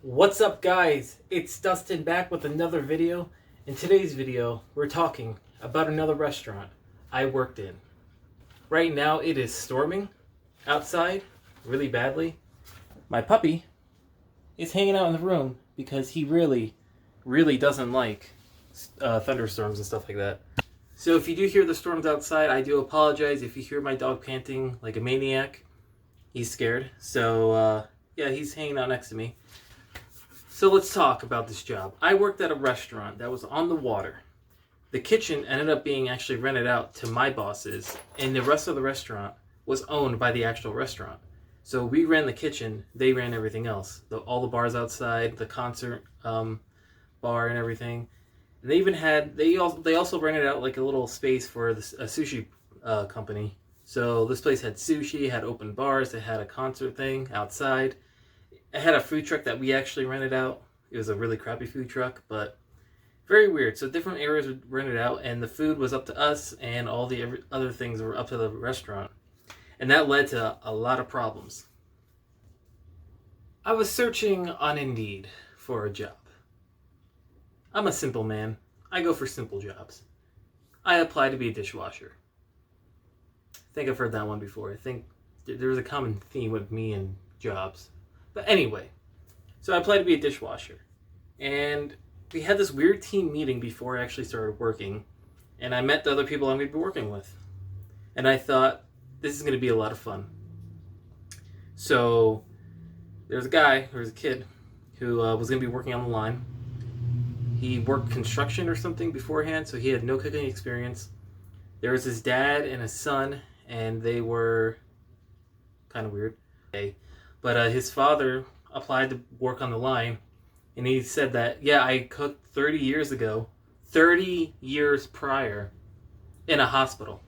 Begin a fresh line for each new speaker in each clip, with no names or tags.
What's up, guys? It's Dustin back with another video. In today's video, we're talking about another restaurant I worked in. Right now, it is storming outside really badly. My puppy is hanging out in the room because he really doesn't like thunderstorms and stuff like that. So if you do hear the storms outside, I do apologize. If you hear my dog panting like a maniac, he's scared. So yeah, he's hanging out next to me. So let's talk about this job. I worked at a restaurant that was on the water. The kitchen ended up being actually rented out to my bosses, and the rest of the restaurant was owned by the actual restaurant. So we ran the kitchen, they ran everything else. All the bars outside, the concert bar and everything. And they even had, they also rented out like a little space for a sushi company. So this place had sushi, had open bars, it had a concert thing outside. It had a food truck that we actually rented out. It was a really crappy food truck, but very weird. So different areas were rented out, and the food was up to us, and all the other things were up to the restaurant. And that led to a lot of problems. I was searching on Indeed for a job. I'm a simple man. I go for simple jobs. I applied to be a dishwasher. I think I've heard that one before. I think there was a common theme with me and jobs. But anyway, so I applied to be a dishwasher. And we had this weird team meeting before I actually started working. And I met the other people I'm going to be working with. And I thought, this is going to be a lot of fun. So there's a kid, who was going to be working on the line. He worked construction or something beforehand, so he had no cooking experience. There was his dad and his son, and they were kind of weird. But his father applied to work on the line, and he said that, yeah, I cooked 30 years ago, 30 years prior, in a hospital.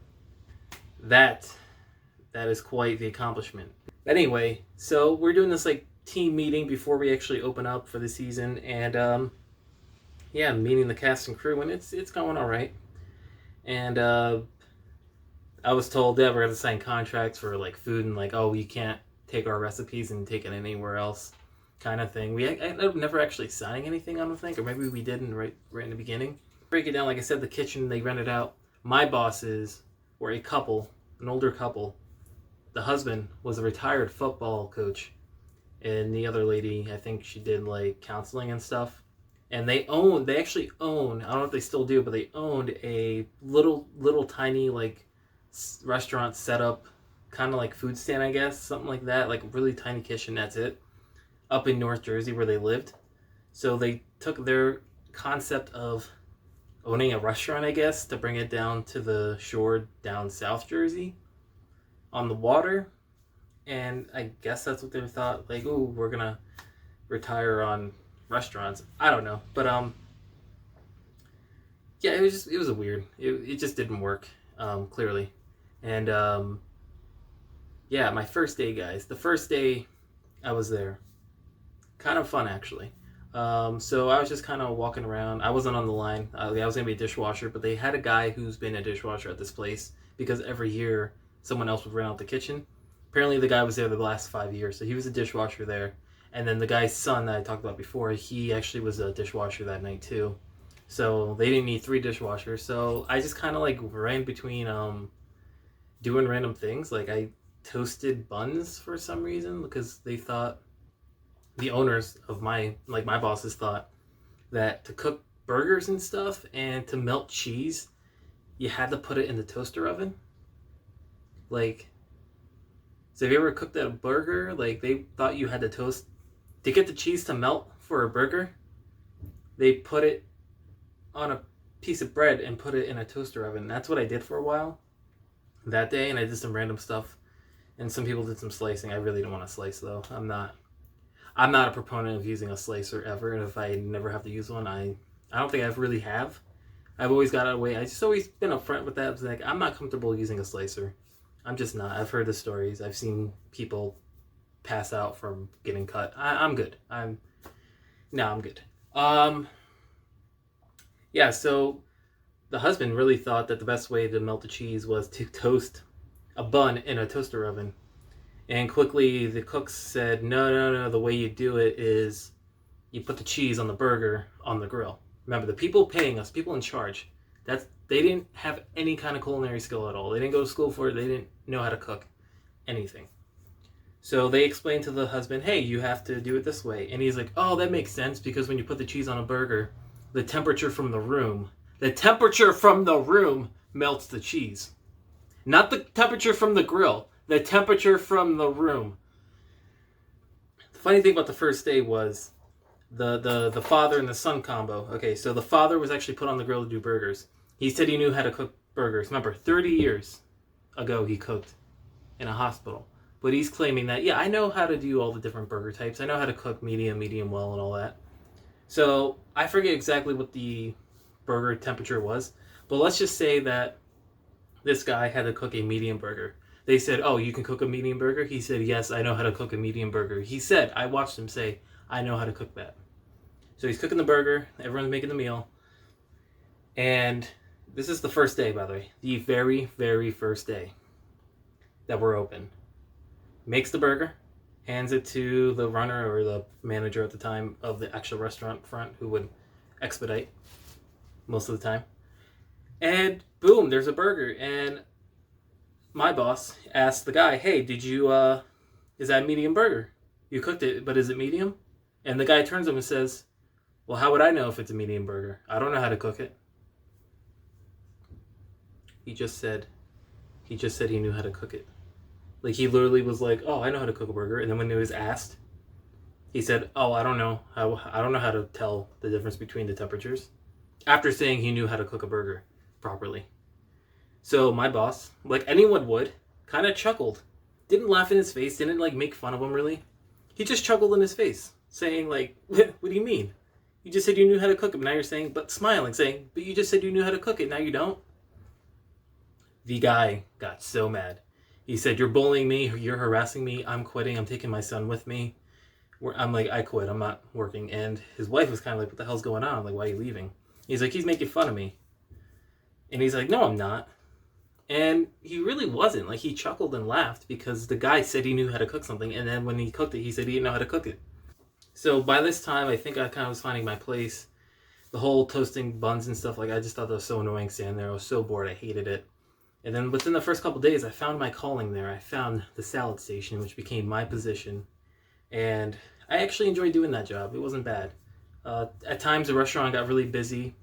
That is quite the accomplishment. But anyway, so we're doing this like team meeting before we actually open up for the season, and yeah, meeting the cast and crew, and it's going all right. And I was told that we're going to sign contracts for like food and like, oh, you can't take our recipes and take it anywhere else, kind of thing. I ended up never actually signing anything, I don't think, or maybe we didn't right in the beginning. Break it down, like I said, the kitchen they rented out. My bosses were a couple, an older couple. The husband was a retired football coach, and the other lady, I think she did like counseling and stuff. And they actually own, I don't know if they still do, but they owned a little tiny like restaurant setup, kind of like food stand, I guess, something like that, like a really tiny kitchen, that's it, up in North Jersey where they lived. So they took their concept of owning a restaurant, I guess, to bring it down to the shore down South Jersey on the water. And I guess that's what they thought, like, oh, we're gonna retire on restaurants. I don't know, but yeah, it was a weird, it just didn't work, clearly. And yeah, my first day, guys. The first day I was there. Kind of fun, actually. So I was just kind of walking around. I wasn't on the line. I was going to be a dishwasher, but they had a guy who's been a dishwasher at this place because every year someone else would rent out the kitchen. Apparently the guy was there the last 5 years, so he was a dishwasher there. And then the guy's son that I talked about before, he actually was a dishwasher that night too. So they didn't need 3 dishwashers. So I just kind of like ran between doing random things. Like I toasted buns for some reason because they thought, the owners of my bosses thought that to cook burgers and stuff and to melt cheese, you had to put it in the toaster oven. Like, so have you ever cooked a burger? Like they thought you had to toast to get the cheese to melt for a burger. They put it on a piece of bread and put it in a toaster oven. That's what I did for a while that day, and I did some random stuff. And some people did some slicing. I really don't want to slice though. I'm not a proponent of using a slicer ever, and if I never have to use one, I don't think I really have. I've always got away. I just always been upfront with that. It's like, I'm not comfortable using a slicer. I'm just not. I've heard the stories. I've seen people pass out from getting cut. I'm good. I'm good. Yeah, so the husband really thought that the best way to melt the cheese was to toast a bun in a toaster oven. And quickly the cooks said, no, the way you do it is you put the cheese on the burger on the grill. Remember, the people paying us, people in charge, they didn't have any kind of culinary skill at all. They didn't go to school for it. They didn't know how to cook anything. So they explained to the husband, hey, you have to do it this way. And he's like, oh, that makes sense, because when you put the cheese on a burger, the temperature from the room melts the cheese. Not the temperature from the grill, the temperature from the room. The funny thing about the first day was the father and the son combo. Okay, so the father was actually put on the grill to do burgers. He said he knew how to cook burgers. Remember, 30 years ago he cooked in a hospital. But he's claiming that, yeah, I know how to do all the different burger types. I know how to cook medium well, and all that. So I forget exactly what the burger temperature was, but let's just say that this guy had to cook a medium burger. They said, oh, you can cook a medium burger? He said, yes, I know how to cook a medium burger. He said, I watched him say, I know how to cook that. So he's cooking the burger. Everyone's making the meal. And this is the first day, by the way. The very, very first day that we're open. Makes the burger, hands it to the runner or the manager at the time of the actual restaurant front, who would expedite most of the time. And boom, there's a burger. And my boss asked the guy, hey, is that a medium burger? You cooked it, but is it medium? And the guy turns to him and says, well, how would I know if it's a medium burger? I don't know how to cook it. He just said he knew how to cook it. Like, he literally was like, oh, I know how to cook a burger. And then when he was asked, he said, oh, I don't know how to tell the difference between the temperatures. After saying he knew how to cook a burger properly. So my boss, like anyone would, kind of chuckled. Didn't laugh in his face, didn't like make fun of him really. He just chuckled in his face, saying like, what do you mean? You just said you knew how to cook it, now you're saying, but smiling, saying, but you just said you knew how to cook it, now you don't? The guy got so mad. He said, you're bullying me, you're harassing me, I'm quitting, I'm taking my son with me. I'm like, I quit, I'm not working. And his wife was kind of like, what the hell's going on? I'm like, why are you leaving? He's like, he's making fun of me. And he's like, no, I'm not. And he really wasn't. Like, he chuckled and laughed because the guy said he knew how to cook something. And then when he cooked it, he said he didn't know how to cook it. So by this time, I think I kind of was finding my place. The whole toasting buns and stuff, like, I just thought that was so annoying standing there. I was so bored, I hated it. And then within the first couple days, I found my calling there. I found the salad station, which became my position. And I actually enjoyed doing that job. It wasn't bad. At times, the restaurant got really busy,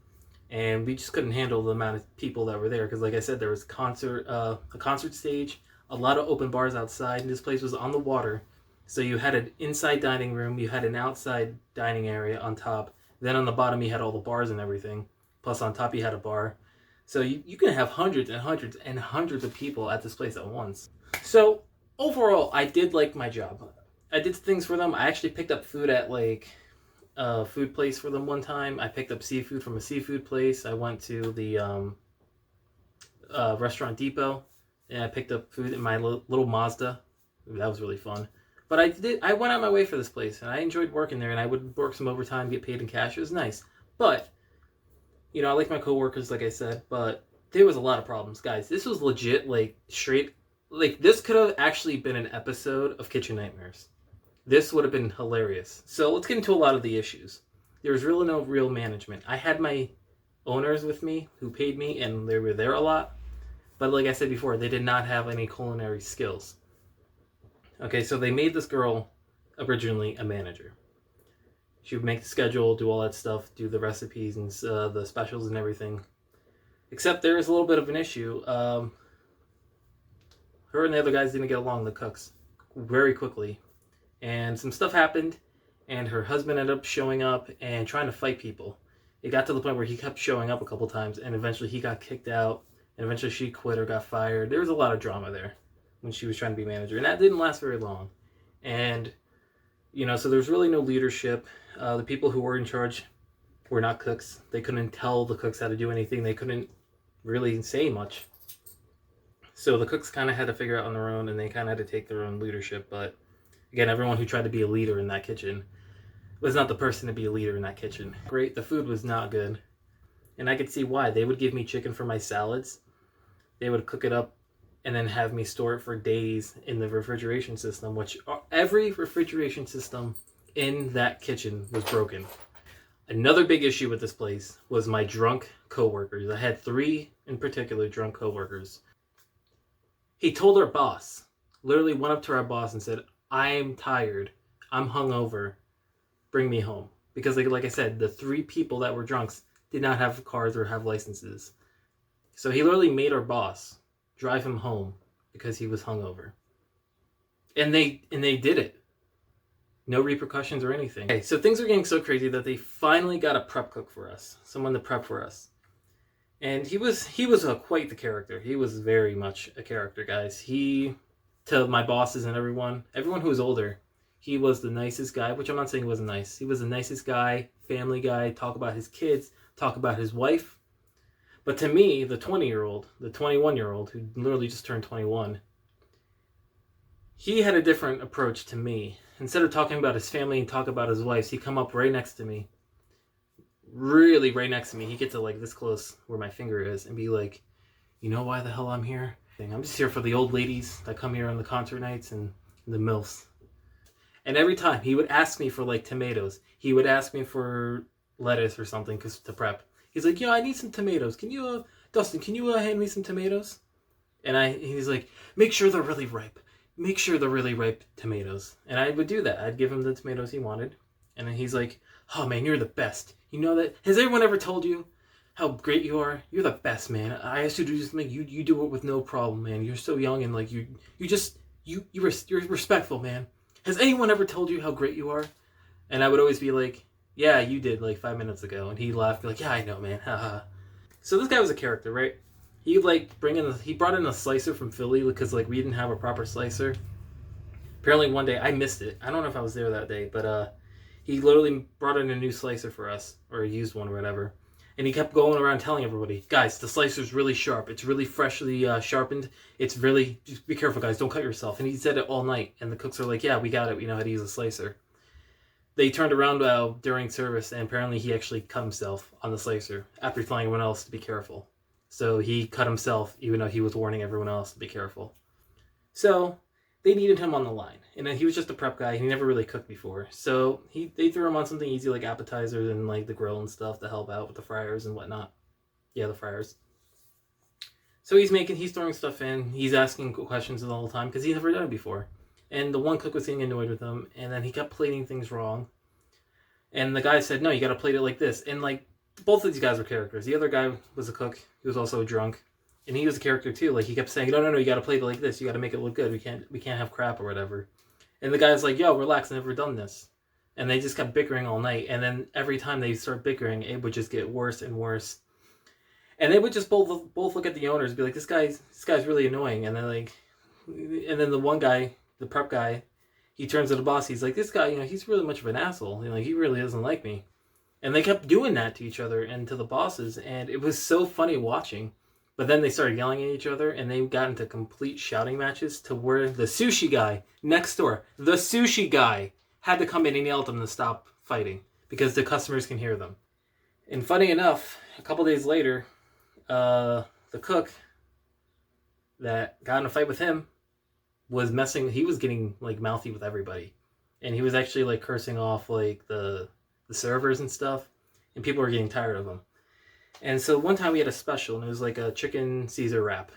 and we just couldn't handle the amount of people that were there. Because like I said, there was a concert stage, a lot of open bars outside, and this place was on the water. So you had an inside dining room, you had an outside dining area on top. Then on the bottom, you had all the bars and everything. Plus on top, you had a bar. So you can have hundreds and hundreds and hundreds of people at this place at once. So overall, I did like my job. I did things for them. I actually picked up food at like a food place for them one time. I picked up seafood from a seafood place. I went to the Restaurant Depot, and I picked up food in my little Mazda. That was really fun. But I went out my way for this place, and I enjoyed working there, and I would work some overtime, get paid in cash. It was nice. But you know, I like my coworkers, like I said, but there was a lot of problems, guys. This was legit, like, straight, like, this could have actually been an episode of Kitchen Nightmares. This would have been hilarious. So let's get into a lot of the issues. There was really no real management. I had my owners with me who paid me, and they were there a lot. But like I said before, they did not have any culinary skills. Okay, so they made this girl originally a manager. She would make the schedule, do all that stuff, do the recipes and the specials and everything. Except there is a little bit of an issue. Her and the other guys didn't get along, the cooks, very quickly. And some stuff happened, and her husband ended up showing up and trying to fight people. It got to the point where he kept showing up a couple times, and eventually he got kicked out, and eventually she quit or got fired. There was a lot of drama there when she was trying to be manager, and that didn't last very long. And, you know, so there's really no leadership. The people who were in charge were not cooks. They couldn't tell the cooks how to do anything. They couldn't really say much. So the cooks kind of had to figure out on their own, and they kind of had to take their own leadership. But again, everyone who tried to be a leader in that kitchen was not the person to be a leader in that kitchen. Great, the food was not good. And I could see why. They would give me chicken for my salads. They would cook it up and then have me store it for days in the refrigeration system, which every refrigeration system in that kitchen was broken. Another big issue with this place was my drunk coworkers. I had 3 in particular drunk coworkers. He told our boss, literally went up to our boss and said, "I'm tired. I'm hungover. Bring me home." Because like I said, the 3 people that were drunks did not have cars or have licenses. So he literally made our boss drive him home because he was hungover. And they did it. No repercussions or anything. Okay, so things are getting so crazy that they finally got a prep cook for us. Someone to prep for us. And he was quite the character. He was very much a character, guys. To my bosses and everyone who was older, he was the nicest guy, which I'm not saying he wasn't nice. He was the nicest guy, family guy, talk about his kids, talk about his wife. But to me, the 20-year-old, the 21-year-old, who literally just turned 21, he had a different approach to me. Instead of talking about his family and talk about his wife, he'd come up right next to me. Really right next to me. He'd get to like this close where my finger is and be like, "You know why the hell I'm here? I'm just here for the old ladies that come here on the concert nights and the MILFs." And every time he would ask me for like tomatoes. He would ask me for lettuce or something to prep. He's like, "Yeah, I need some tomatoes. Can you, Dustin, can you hand me some tomatoes?" And he's like, "Make sure they're really ripe. Make sure they're really ripe tomatoes." And I would do that. I'd give him the tomatoes he wanted. And then he's like, "Oh man, you're the best. You know that? Has everyone ever told you how great you are? You're the best, man. I used to do just like you do it with no problem, man. You're so young and like you're respectful, man. Has anyone ever told you how great you are?" And I would always be like, "Yeah, you did like 5 minutes ago." And he'd laugh, be like, "Yeah, I know, man. Haha." So this guy was a character, right? He brought in a slicer from Philly because like we didn't have a proper slicer. Apparently one day I missed it. I don't know if I was there that day, but he literally brought in a new slicer for us, or a used one or whatever. And he kept going around telling everybody, "Guys, the slicer's really sharp. It's really freshly sharpened. It's really, just be careful, guys. Don't cut yourself." And he said it all night. And the cooks are like, "Yeah, we got it. We know how to use a slicer." They turned around during service, and apparently he actually cut himself on the slicer after telling everyone else to be careful. So he cut himself, even though he was warning everyone else to be careful. So they needed him on the line. And then he was just a prep guy. He never really cooked before. So they threw him on something easy like appetizers and like the grill and stuff to help out with the fryers and whatnot. Yeah, the fryers. So he's throwing stuff in. He's asking questions the whole time because he's never done it before. And the one cook was getting annoyed with him. And then he kept plating things wrong. And the guy said, "No, you got to plate it like this." And like both of these guys were characters. The other guy was a cook. He was also a drunk. And he was a character too. Like he kept saying, no, you got to plate it like this. You got to make it look good. We can't have crap or whatever. And the guy's like, "Yo, relax. I've never done this." And they just kept bickering all night. And then every time they start bickering, it would just get worse and worse. And they would just both look at the owners and be like, this guy's really annoying. And then the one guy, the prep guy, he turns to the boss. He's like, "This guy, he's really much of an asshole. He really doesn't like me." And they kept doing that to each other and to the bosses. And it was so funny watching. But then they started yelling at each other, and they got into complete shouting matches to where the sushi guy next door, had to come in and yell at them to stop fighting because the customers can hear them. And funny enough, a couple days later, the cook that got in a fight with him he was getting like mouthy with everybody. And he was actually like cursing off like the servers and stuff, and people were getting tired of him. And so one time we had a special, and it was like a chicken Caesar wrap.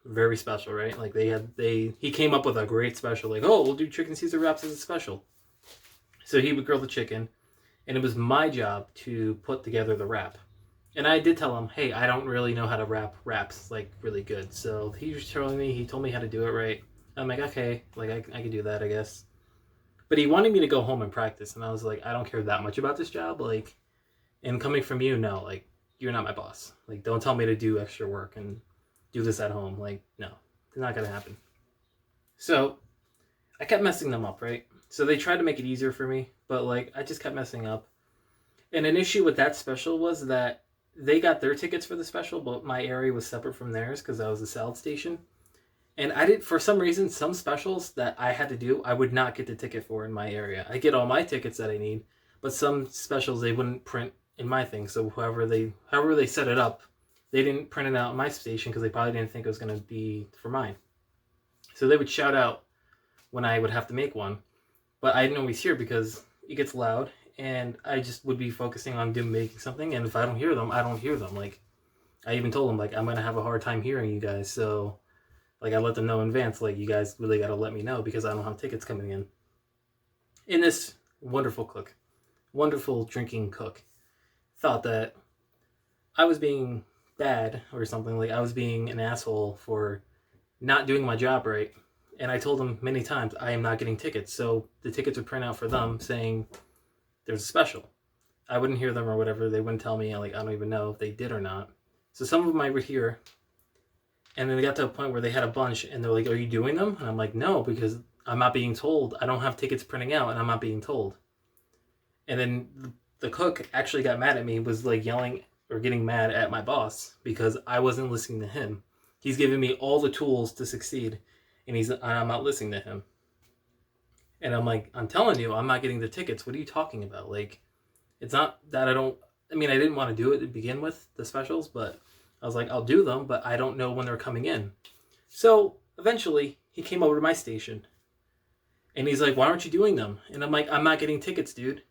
Very special, right? Like he came up with a great special, like, "Oh, we'll do chicken Caesar wraps as a special." So he would grill the chicken, and it was my job to put together the wrap. And I did tell him, "Hey, I don't really know how to wrap wraps like really good." So he told me how to do it right. I'm like, "Okay, like I can do that, I guess." But he wanted me to go home and practice, and I was like, "I don't care that much about this job, like, and coming from you, no, like, you're not my boss. Like, don't tell me to do extra work and do this at home. Like, no, it's not gonna happen." So I kept messing them up, right? So they tried to make it easier for me, but like I just kept messing up. And an issue with that special was that they got their tickets for the special, but my area was separate from theirs because I was a salad station. And for some reason, some specials that I had to do, I would not get the ticket for in my area. I get all my tickets that I need, but some specials they wouldn't print in my thing. So however they set it up, they didn't print it out in my station because they probably didn't think it was going to be for mine. So they would shout out when I would have to make one, but I didn't always hear because it gets loud, and I just would be focusing on making something, and if I don't hear them, I don't hear them. Like, I even told them, like, I'm gonna have a hard time hearing you guys, so, like, I let them know in advance, like, you guys really gotta let me know because I don't have tickets coming in. And this wonderful cook, wonderful drinking cook, thought that I was being bad or something, like I was being an asshole for not doing my job right. And I told them many times I am not getting tickets, so the tickets would print out for them saying there's a special. I wouldn't hear them or whatever. They wouldn't tell me. Like, I don't even know if they did or not. So some of them I would hear, and then they got to a point where they had a bunch, and they're like, "Are you doing them?" And I'm like, "No, because I'm not being told. I don't have tickets printing out, and I'm not being told." And then the cook actually got mad at me, was like yelling or getting mad at my boss because I wasn't listening to him. He's giving me all the tools to succeed, and I'm not listening to him. And I'm like, I'm telling you, I'm not getting the tickets. What are you talking about? Like, it's not that I mean, I didn't want to do it to begin with, the specials, but I was like, I'll do them, but I don't know when they're coming in. So eventually he came over to my station and he's like, why aren't you doing them? And I'm like, I'm not getting tickets, dude.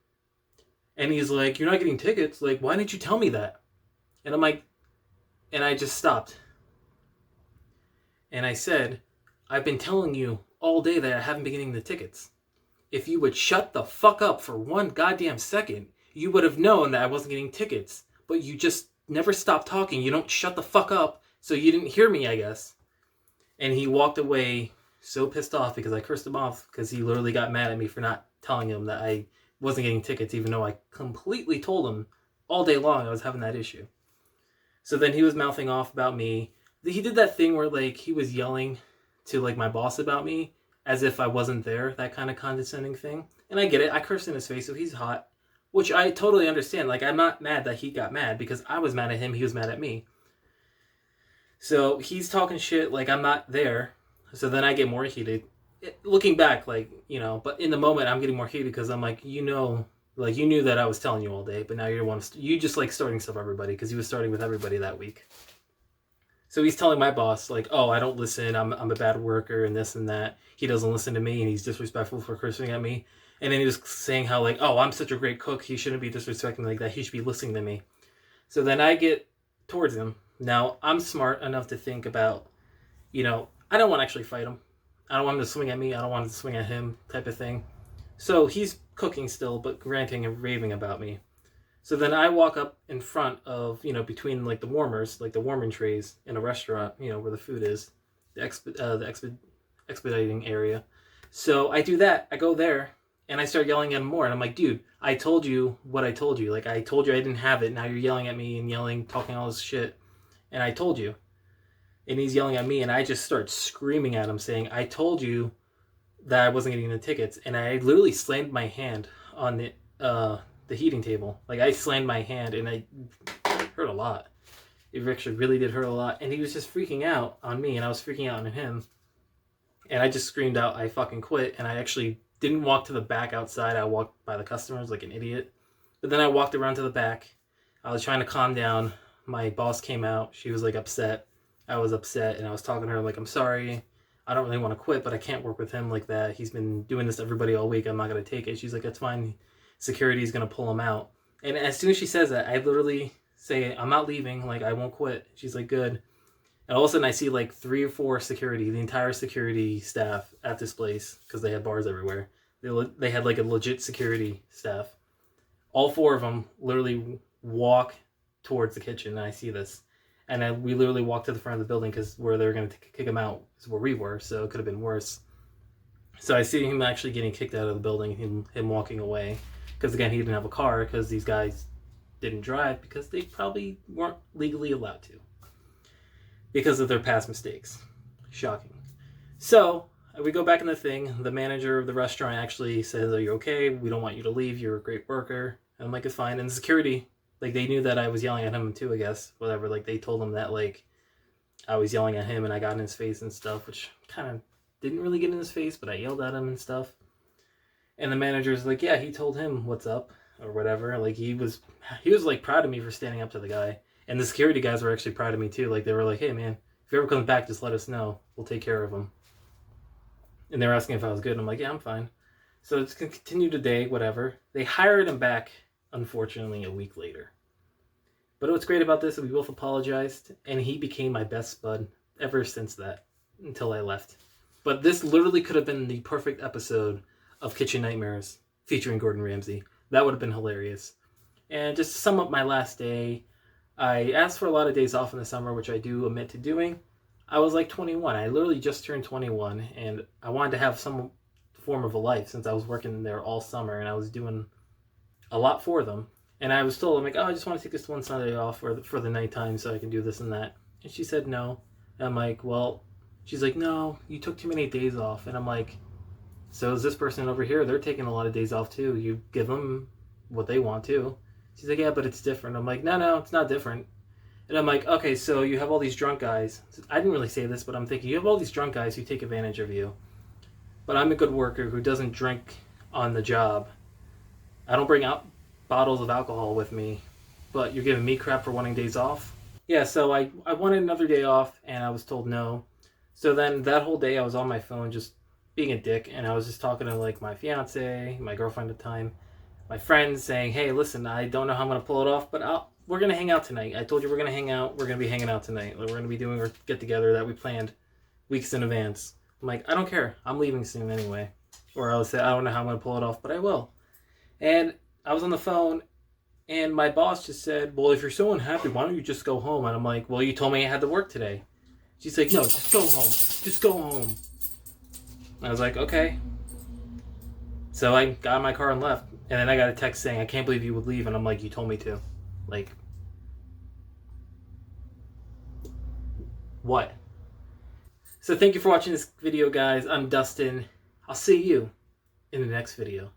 And he's like, you're not getting tickets? Like, why didn't you tell me that? And I'm like, and I just stopped. And I said, I've been telling you all day that I haven't been getting the tickets. If you would shut the fuck up for one goddamn second, you would have known that I wasn't getting tickets. But you just never stop talking. You don't shut the fuck up, so you didn't hear me, I guess. And he walked away so pissed off because I cursed him off because he literally got mad at me for not telling him that I wasn't getting tickets, even though I completely told him all day long I was having that issue. So then he was mouthing off about me. He did that thing where, like, he was yelling to, like, my boss about me as if I wasn't there, that kind of condescending thing. And I get it. I cursed in his face, so he's hot, which I totally understand. Like, I'm not mad that he got mad because I was mad at him. He was mad at me. So he's talking shit like I'm not there. So then I get more heated. Looking back, like, you know, but in the moment I'm getting more heated because I'm like, you know, like, you knew that I was telling you all day, but now you just like starting stuff everybody because he was starting with everybody that week. So he's telling my boss, like, oh, I don't listen, I'm a bad worker and this and that. He doesn't listen to me and he's disrespectful for cursing at me. And then he was saying how, like, oh, I'm such a great cook, he shouldn't be disrespecting me like that, he should be listening to me. So then I get towards him. Now, I'm smart enough to think about, you know, I don't want to actually fight him. I don't want him to swing at me, I don't want him to swing at him type of thing. So he's cooking still, but ranting and raving about me. So then I walk up in front of, you know, between like the warmers, like the warming trays in a restaurant, you know, where the food is, the expediting area. So I do that. I go there and I start yelling at him more. And I'm like, dude, I told you what I told you. Like, I told you I didn't have it. Now you're yelling at me and yelling, talking all this shit. And I told you. And he's yelling at me. And I just start screaming at him saying, I told you that I wasn't getting the tickets. And I literally slammed my hand on the heating table. Like, I slammed my hand and I hurt a lot. It actually really did hurt a lot. And he was just freaking out on me and I was freaking out on him. And I just screamed out, I fucking quit. And I actually didn't walk to the back outside. I walked by the customers like an idiot. But then I walked around to the back. I was trying to calm down. My boss came out. She was like upset. I was upset and I was talking to her like, I'm sorry. I don't really want to quit, but I can't work with him like that. He's been doing this to everybody all week. I'm not going to take it. She's like, that's fine. Security is going to pull him out. And as soon as she says that, I literally say, I'm not leaving. Like, I won't quit. She's like, good. And all of a sudden I see like 3 or 4 security, the entire security staff at this place, because they had bars everywhere. They had like a legit security staff. All 4 of them literally walk towards the kitchen, and I see this. And we literally walked to the front of the building because where they were going to kick him out is where we were, so it could have been worse. So I see him actually getting kicked out of the building, him walking away. Because again, he didn't have a car because these guys didn't drive because they probably weren't legally allowed to. Because of their past mistakes. Shocking. So, we go back in the thing. The manager of the restaurant actually says, are you okay? We don't want you to leave. You're a great worker. And I'm like, it's fine. And the security, like, they knew that I was yelling at him too, I guess. Whatever. Like, they told him that, like, I was yelling at him and I got in his face and stuff, which kind of didn't really get in his face, but I yelled at him and stuff. And the manager's like, yeah, he told him what's up or whatever. Like, he was like proud of me for standing up to the guy. And the security guys were actually proud of me too. Like, they were like, hey man, if he ever comes back, just let us know. We'll take care of him. And they were asking if I was good. And I'm like, yeah, I'm fine. So it's going to continue today, whatever. They hired him back, unfortunately, a week later. But what's great about this is we both apologized, and he became my best bud ever since that, until I left. But this literally could have been the perfect episode of Kitchen Nightmares featuring Gordon Ramsay. That would have been hilarious. And just to sum up my last day, I asked for a lot of days off in the summer, which I do admit to doing. I was like 21. I literally just turned 21, and I wanted to have some form of a life since I was working there all summer, and I was doing a lot for them. And I was told, I'm like, oh, I just want to take this one Sunday off for the nighttime so I can do this and that. And she said no. And I'm like, well, she's like, no, you took too many days off. And I'm like, so is this person over here? They're taking a lot of days off too. You give them what they want to. She's like, yeah, but it's different. I'm like, no, it's not different. And I'm like, okay, so you have all these drunk guys. I didn't really say this, but I'm thinking, you have all these drunk guys who take advantage of you. But I'm a good worker who doesn't drink on the job. I don't bring out bottles of alcohol with me, but you're giving me crap for wanting days off? Yeah, so I wanted another day off, and I was told no. So then that whole day I was on my phone just being a dick, and I was just talking to like my fiance, my girlfriend at the time, my friends, saying, hey, listen, I don't know how I'm going to pull it off, but we're going to hang out tonight. I told you we're going to hang out. We're going to be hanging out tonight. We're going to be doing our get-together that we planned weeks in advance. I'm like, I don't care. I'm leaving soon anyway. Or I would say, I don't know how I'm going to pull it off, but I will. And I was on the phone, and my boss just said, well, if you're so unhappy, why don't you just go home? And I'm like, well, you told me I had to work today. She's like, no, just go home. Just go home. I was like, okay. So I got in my car and left. And then I got a text saying, I can't believe you would leave. And I'm like, you told me to. Like, what? So thank you for watching this video, guys. I'm Dustin. I'll see you in the next video.